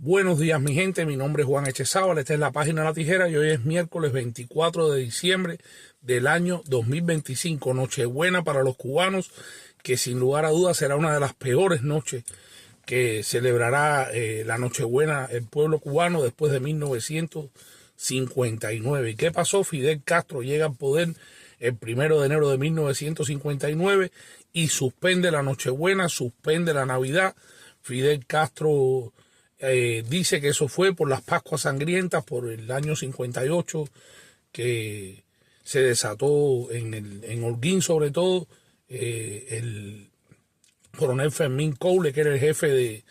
Buenos días, mi gente. Mi nombre es Juan Echezábal. Esta es la página La Tijera y hoy es miércoles 24 de diciembre del año 2025. Nochebuena para los cubanos, que sin lugar a dudas será una de las peores noches que celebrará la Nochebuena el pueblo cubano después de 1959. ¿Y qué pasó? Fidel Castro llega al poder el 1 de enero de 1959 y suspende la Nochebuena, suspende la Navidad. Fidel Castro dice que eso fue por las Pascuas Sangrientas, por el año 58, que se desató en Holguín, sobre todo, el coronel Fermín Coule, que era el jefe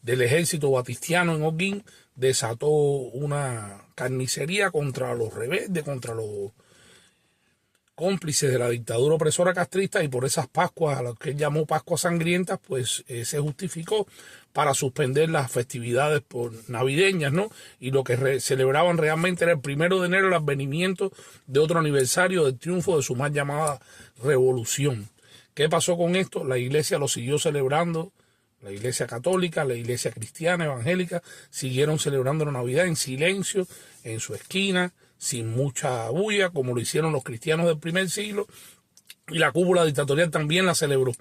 del ejército batistiano en Holguín, desató una carnicería contra los rebeldes, contra los cómplices de la dictadura opresora castrista, y por esas Pascuas, a las que él llamó Pascuas Sangrientas, pues se justificó para suspender las festividades navideñas, ¿no? Y lo que celebraban realmente era el 1 de enero, el advenimiento de otro aniversario del triunfo de su mal llamada revolución. ¿Qué pasó con esto? La iglesia lo siguió celebrando. La iglesia católica, la iglesia cristiana, evangélica, siguieron celebrando la Navidad en silencio, en su esquina, sin mucha bulla, como lo hicieron los cristianos del primer siglo, y la cúpula dictatorial también la celebró,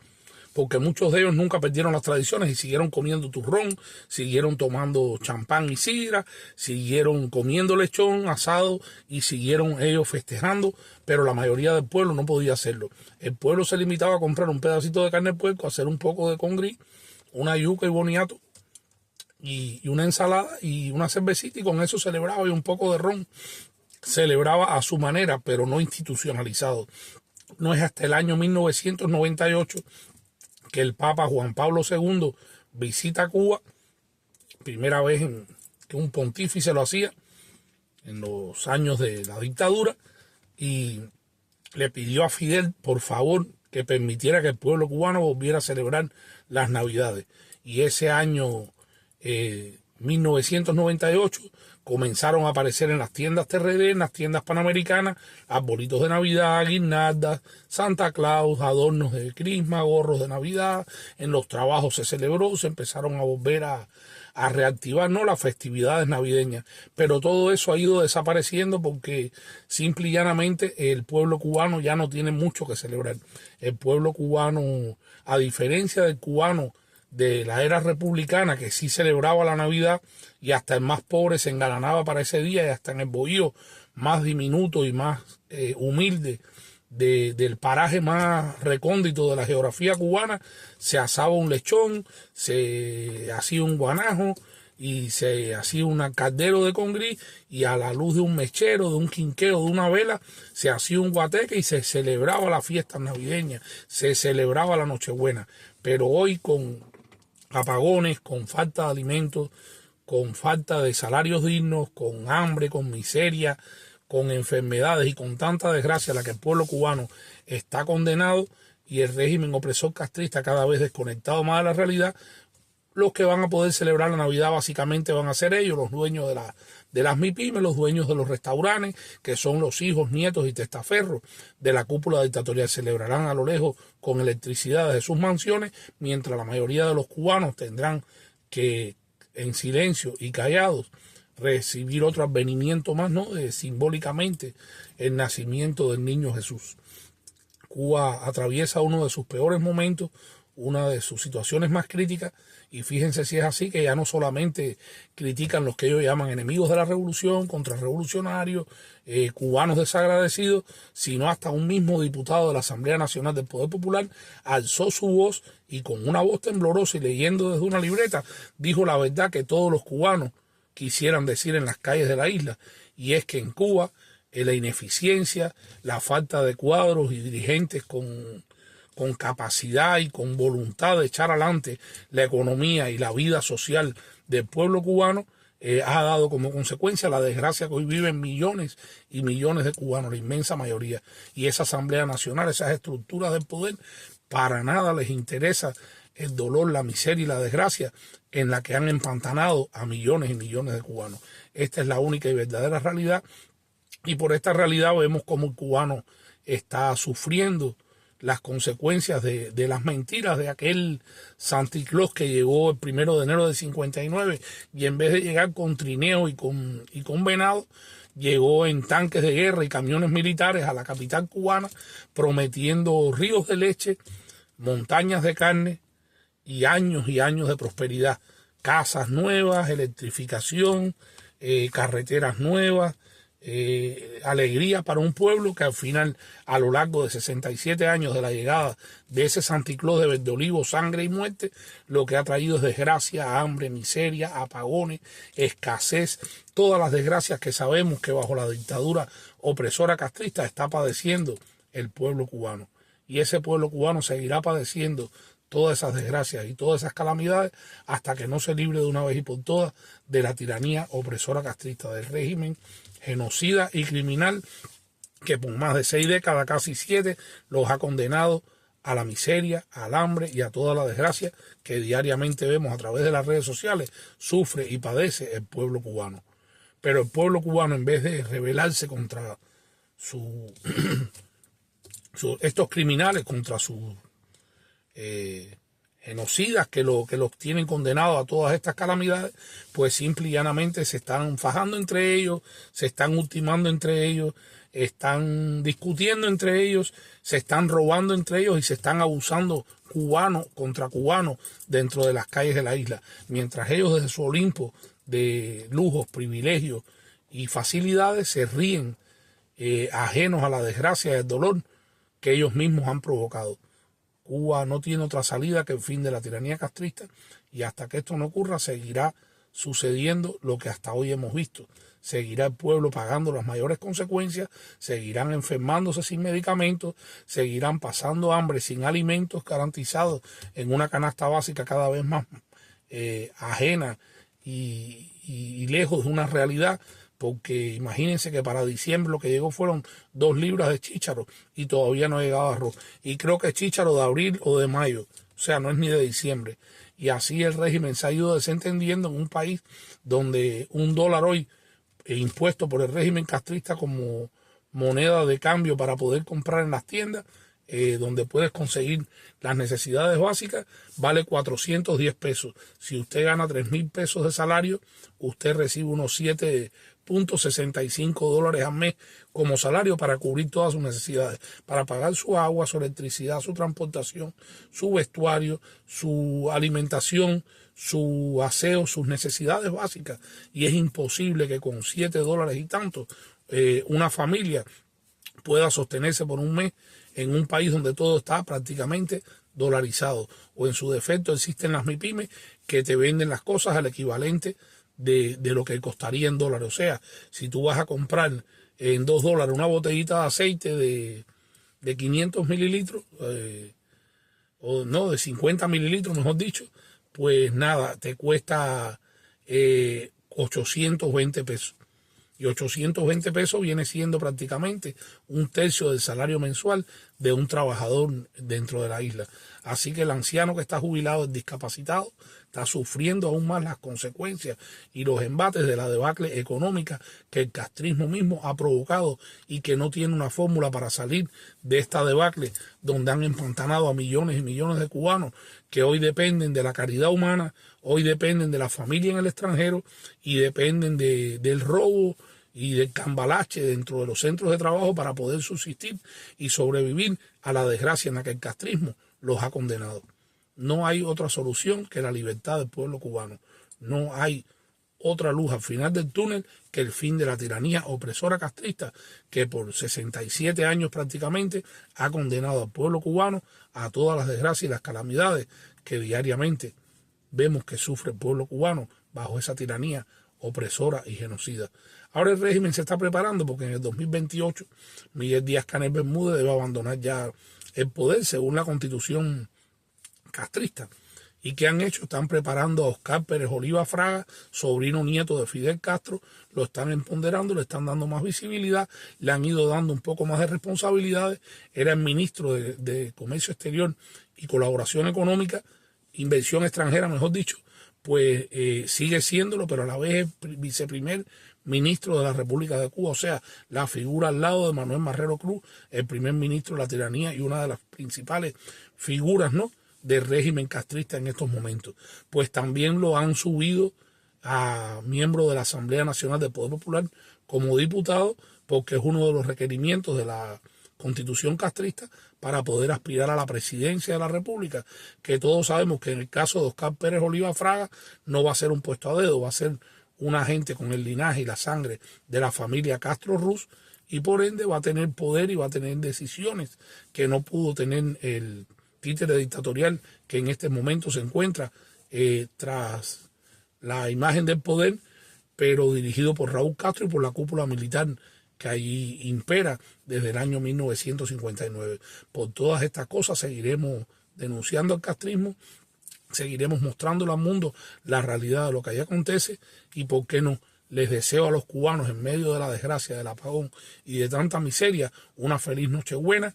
porque muchos de ellos nunca perdieron las tradiciones y siguieron comiendo turrón, siguieron tomando champán y sidra, siguieron comiendo lechón, asado, y siguieron ellos festejando, pero la mayoría del pueblo no podía hacerlo. El pueblo se limitaba a comprar un pedacito de carne de puerco, a hacer un poco de congrí, una yuca y boniato, y una ensalada y una cervecita, y con eso celebraba, y un poco de ron. Celebraba a su manera, pero no institucionalizado. No es hasta el año 1998 que el Papa Juan Pablo II visita Cuba, primera vez que un pontífice lo hacía, en los años de la dictadura, y le pidió a Fidel, por favor, que permitiera que el pueblo cubano volviera a celebrar las Navidades. Y ese año 1998 comenzaron a aparecer en las tiendas TRD, en las tiendas panamericanas, arbolitos de Navidad, guirnaldas, Santa Claus, adornos de crisma, gorros de Navidad. En los trabajos se celebró, se empezaron a volver a reactivar, ¿no?, las festividades navideñas. Pero todo eso ha ido desapareciendo porque simple y llanamente el pueblo cubano ya no tiene mucho que celebrar. El pueblo cubano, a diferencia del cubano de la era republicana, que sí celebraba la Navidad, y hasta el más pobre se engalanaba para ese día, y hasta en el bohío más diminuto y más humilde del paraje más recóndito de la geografía cubana, se asaba un lechón, se hacía un guanajo y se hacía un caldero de congrí, y a la luz de un mechero, de un quinqueo, de una vela, se hacía un guateque y se celebraba la fiesta navideña, se celebraba la Nochebuena. Pero hoy, con apagones, con falta de alimentos, con falta de salarios dignos, con hambre, con miseria, con enfermedades y con tanta desgracia a la que el pueblo cubano está condenado, y el régimen opresor castrista cada vez desconectado más de la realidad, los que van a poder celebrar la Navidad básicamente van a ser ellos, los dueños de las MIPYME, los dueños de los restaurantes, que son los hijos, nietos y testaferros de la cúpula dictatorial. Celebrarán a lo lejos con electricidad de sus mansiones, mientras la mayoría de los cubanos tendrán que, en silencio y callados, recibir otro advenimiento más, ¿no?, simbólicamente el nacimiento del niño Jesús. Cuba atraviesa uno de sus peores momentos, una de sus situaciones más críticas, y fíjense si es así, que ya no solamente critican los que ellos llaman enemigos de la revolución, contrarrevolucionarios, cubanos desagradecidos, sino hasta un mismo diputado de la Asamblea Nacional del Poder Popular alzó su voz y con una voz temblorosa y leyendo desde una libreta dijo la verdad que todos los cubanos quisieran decir en las calles de la isla, y es que en Cuba la ineficiencia, la falta de cuadros y dirigentes con capacidad y con voluntad de echar adelante la economía y la vida social del pueblo cubano, ha dado como consecuencia la desgracia que hoy viven millones y millones de cubanos, la inmensa mayoría. Y esa Asamblea Nacional, esas estructuras del poder, para nada les interesa el dolor, la miseria y la desgracia en la que han empantanado a millones y millones de cubanos. Esta es la única y verdadera realidad, y por esta realidad vemos cómo el cubano está sufriendo las consecuencias de las mentiras de aquel Santa Claus que llegó el 1 de enero del 59 y en vez de llegar con trineo y con venado, llegó en tanques de guerra y camiones militares a la capital cubana prometiendo ríos de leche, montañas de carne y años de prosperidad. Casas nuevas, electrificación, carreteras nuevas, alegría para un pueblo que al final, a lo largo de 67 años de la llegada de ese Santa Claus de verde olivo, sangre y muerte, lo que ha traído es desgracia, hambre, miseria, apagones, escasez, todas las desgracias que sabemos que bajo la dictadura opresora castrista está padeciendo el pueblo cubano. Y ese pueblo cubano seguirá padeciendo todas esas desgracias y todas esas calamidades hasta que no se libre de una vez y por todas de la tiranía opresora castrista, del régimen genocida y criminal que por más de 6 décadas, casi 7, los ha condenado a la miseria, al hambre y a toda la desgracia que diariamente vemos a través de las redes sociales sufre y padece el pueblo cubano. Pero el pueblo cubano, en vez de rebelarse contra estos criminales, contra sus genocidas que los tienen condenados a todas estas calamidades, pues simple y llanamente se están fajando entre ellos, se están ultimando entre ellos, están discutiendo entre ellos, se están robando entre ellos y se están abusando cubano contra cubano dentro de las calles de la isla, mientras ellos desde su Olimpo de lujos, privilegios y facilidades se ríen ajenos a la desgracia y el dolor que ellos mismos han provocado. Cuba no tiene otra salida que el fin de la tiranía castrista y hasta que esto no ocurra seguirá sucediendo lo que hasta hoy hemos visto. Seguirá el pueblo pagando las mayores consecuencias, seguirán enfermándose sin medicamentos, seguirán pasando hambre sin alimentos garantizados en una canasta básica cada vez más ajena y lejos de una realidad. Porque imagínense que para diciembre lo que llegó fueron 2 libras de chícharo y todavía no ha llegado arroz. Y creo que es chícharo de abril o de mayo, o sea, no es ni de diciembre. Y así el régimen se ha ido desentendiendo en un país donde $1 hoy impuesto por el régimen castrista como moneda de cambio para poder comprar en las tiendas, donde puedes conseguir las necesidades básicas, vale 410 pesos. Si usted gana 3.000 pesos de salario, usted recibe unos $7.65 al mes como salario para cubrir todas sus necesidades, para pagar su agua, su electricidad, su transportación, su vestuario, su alimentación, su aseo, sus necesidades básicas. Y es imposible que con $7 y tanto una familia pueda sostenerse por un mes en un país donde todo está prácticamente dolarizado, o en su defecto existen las MIPYMES que te venden las cosas al equivalente de lo que costaría en dólares. O sea, si tú vas a comprar en $2 una botellita de aceite de 500 mililitros, o no, de 50 mililitros, mejor dicho, pues nada, te cuesta 820 pesos. Y 820 pesos viene siendo prácticamente 1/3 del salario mensual de un trabajador dentro de la isla. Así que el anciano que está jubilado, el discapacitado, está sufriendo aún más las consecuencias y los embates de la debacle económica que el castrismo mismo ha provocado y que no tiene una fórmula para salir de esta debacle donde han empantanado a millones y millones de cubanos que hoy dependen de la caridad humana, hoy dependen de la familia en el extranjero y dependen del robo y del cambalache dentro de los centros de trabajo para poder subsistir y sobrevivir a la desgracia en la que el castrismo los ha condenado. No hay otra solución que la libertad del pueblo cubano. No hay otra luz al final del túnel que el fin de la tiranía opresora castrista que por 67 años prácticamente ha condenado al pueblo cubano a todas las desgracias y las calamidades que diariamente vemos que sufre el pueblo cubano bajo esa tiranía opresora y genocida. Ahora el régimen se está preparando porque en el 2028 Miguel Díaz-Canel Bermúdez debe abandonar ya el poder según la constitución castrista. ¿Y qué han hecho? Están preparando a Oscar Pérez Oliva Fraga, sobrino nieto de Fidel Castro, lo están empoderando, le están dando más visibilidad, le han ido dando un poco más de responsabilidades. Era el ministro de Comercio Exterior y Colaboración Económica, Inversión Extranjera, mejor dicho, pues sigue siéndolo, pero a la vez es viceprimer ministro de la República de Cuba, o sea, la figura al lado de Manuel Marrero Cruz, el primer ministro de la tiranía y una de las principales figuras, ¿no?, del régimen castrista en estos momentos. Pues también lo han subido a miembro de la Asamblea Nacional del Poder Popular como diputado, porque es uno de los requerimientos de la Constitución castrista para poder aspirar a la presidencia de la República, que todos sabemos que en el caso de Oscar Pérez Oliva Fraga no va a ser un puesto a dedo, va a ser una gente con el linaje y la sangre de la familia Castro Ruz, y por ende va a tener poder y va a tener decisiones que no pudo tener el títere dictatorial que en este momento se encuentra tras la imagen del poder, pero dirigido por Raúl Castro y por la cúpula militar que allí impera desde el año 1959. Por todas estas cosas seguiremos denunciando el castrismo, seguiremos mostrándole al mundo la realidad de lo que allí acontece, y por qué no, les deseo a los cubanos, en medio de la desgracia, del apagón y de tanta miseria, una feliz Nochebuena,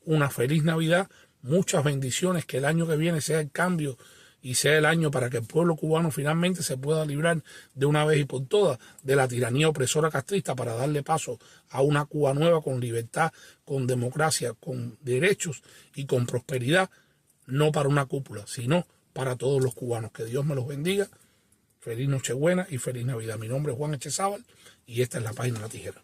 una feliz Navidad, muchas bendiciones, que el año que viene sea el cambio y sea el año para que el pueblo cubano finalmente se pueda librar de una vez y por todas de la tiranía opresora castrista, para darle paso a una Cuba nueva con libertad, con democracia, con derechos y con prosperidad, no para una cúpula, sino para todos los cubanos. Que Dios me los bendiga. Feliz Nochebuena y feliz Navidad. Mi nombre es Juan Echezábal y esta es La Página de la Tijera.